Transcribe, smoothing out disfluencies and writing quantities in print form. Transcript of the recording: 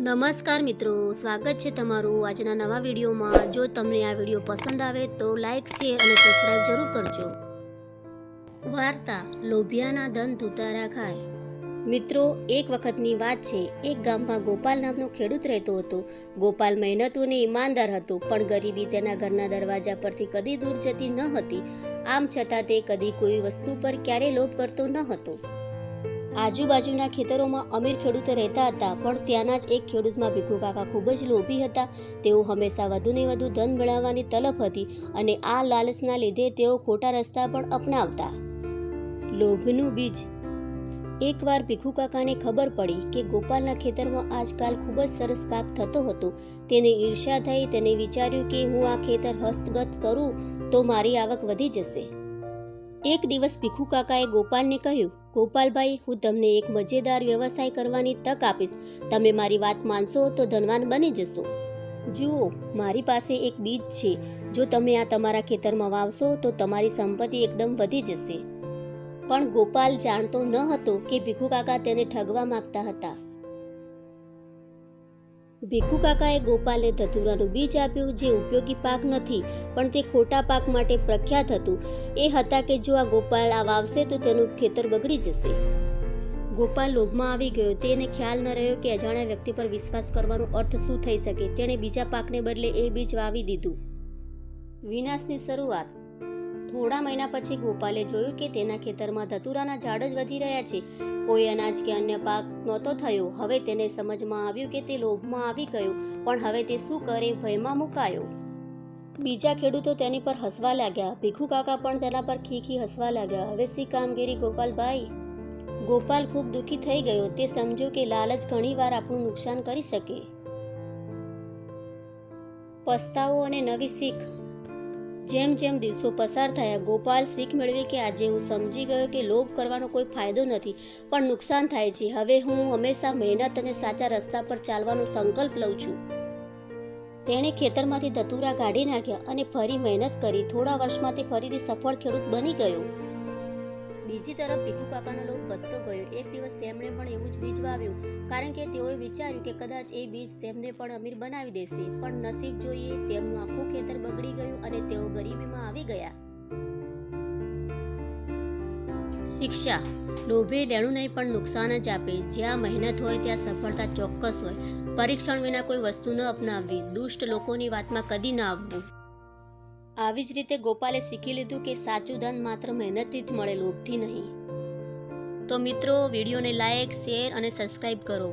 નમસ્કાર મિત્રો, સ્વાગત છે તમારું આજના નવા વિડીયોમાં। જો તમને આ વિડીયો પસંદ આવે તો લાઈક, શેર અને સબસ્ક્રાઇબ જરૂર કરજો। વાર્તા લોભિયાના ધન તુતારા ખાય। મિત્રો, એક વખતની વાત છે। એક ગામમાં ગોપાલ નામનો ખેડૂત રહેતો હતો। ગોપાલ મહેનતુ અને ઈમાનદાર હતો, પણ ગરીબી તેના ઘરના દરવાજા પરથી કદી દૂર જતી ન હતી। આમ છતાં તે કદી કોઈ વસ્તુ પર ક્યારેય લોભ કરતો ન હતો। આજુબાજુના ખેતરોમાં અમીર ખેડૂતો રહેતા હતા, પણ ત્યાંના જ એક ખેડૂતમાં ભીખુ કાકા ખૂબ જ લોભી હતા। તેઓ હંમેશા વધુને વધુ ધન મેળવવાની તલબ હતી, અને આ લાલચના લીધે તેઓ ખોટા રસ્તા પણ અપનાવતા। લોભનું બીજ। એકવાર ભીખુ કાકાને ખબર પડી કે ગોપાલના ખેતરમાં આજકાલ ખૂબ જ સરસ પાક થતો હતો। તેને ઈર્ષ્યા થઈ। તેને વિચાર્યું કે હું આ ખેતર હસ્તગત કરું તો મારી આવક વધી જશે। એક દિવસ ભીખુ કાકાએ ગોપાલને કહ્યું, ગોપાલભાઈ, હું તમને એક મજેદાર વ્યવસાય કરવાની તક આપીશ। તમે મારી વાત માનશો તો ધનવાન બની જશો। જુઓ, મારી પાસે એક બીજ છે। જો તમે આ તમારા ખેતરમાં વાવશો તો તમારી સંપત્તિ એકદમ વધી જશે। પણ ગોપાલ જાણતો ન હતો કે ભીખુ કાકા તેને ઠગવા માંગતા હતા। ભીખુ કાકાએ ગોપાલને ધતુરાનું બીજ આપ્યું, જે ઉપયોગી પાક નથી, પણ તે ખોટા પાક માટે પ્રખ્યાત હતું। એ હતા કે જો આ ગોપાલ આ વાવશે તો તેનું ખેતર બગડી જશે। ગોપાલ લોભમાં આવી ગયો। તેને ખ્યાલ ન રહ્યો કે અજાણ્યા વ્યક્તિ પર વિશ્વાસ કરવાનો અર્થ શું થઈ શકે। તેણે બીજા પાકને બદલે એ બીજ વાવી દીધું। વિનાશની શરૂઆત। થોડા મહિના પછી ગોપાલે જોયું કે તેના ખેતરમાં ધતુરાના ઝાડ જ વધી રહ્યા છે। કોઈ અનાજ કે અન્ય પાક નહોતો થયો। હવે તેને સમજમાં આવ્યું કે તે લોભમાં આવી ગયો, પણ હવે તે શું કરે, ભયમાં મુકાયો। બીજા ખેડૂતો તેની પર હસવા લાગ્યા। ભીખુ કાકા પણ તેના પર ખીખી હસવા લાગ્યા। હવે શી કામગીરી ગોપાલભાઈ? ગોપાલ ખૂબ દુઃખી થઈ ગયો। તે સમજ્યો કે લાલચ ઘણી વાર આપણું નુકસાન કરી શકે। પસ્તાવો અને નવી શીખ। જેમ જેમ દિવસો પસાર થયા, ગોપાલ શીખ મેળવી કે આજે હું સમજી ગયો કે લોભ કરવાનો કોઈ ફાયદો નથી, પણ નુકસાન થાય છે। હવે હું હંમેશા મહેનત અને સાચા રસ્તા પર ચાલવાનો સંકલ્પ લઉં છું। તેણે ખેતરમાંથી ધતુરા કાઢી નાખ્યા અને ફરી મહેનત કરી। થોડા વર્ષમાં તે ફરીથી સફળ ખેડૂત બની ગયો। બીજી તરફ ભીખુ કાકાનો લોભ વધતો ગયો। એક દિવસ તેમણે પણ એવું જ બીજ વાવ્યું, કારણ કે તેઓએ વિચાર્યું કે કદાચ એ બીજ તેમને પણ અમીર બનાવી દેશે। પણ નસીબ જોઈએ, તેમનું આખું ખેતર બગડી ગયું અને તેઓ ગરીબીમાં આવી ગયા। શિક્ષા। લોભે લેણું નહીં પણ નુકસાન જ આપે। જ્યાં મહેનત હોય ત્યાં સફળતા ચોક્કસ હોય। પરીક્ષણ વિના કોઈ વસ્તુ ન અપનાવવી। દુષ્ટ લોકોની વાતમાં કદી ન આવવું। આવી જ રીતે ગોપાલે શીખી લીધું કે સાચું ધન માત્ર મહેનતથી જ મળે, લોભથી નહીં। તો મિત્રો, વિડીયોને લાઈક, શેર અને સબસ્ક્રાઇબ કરો।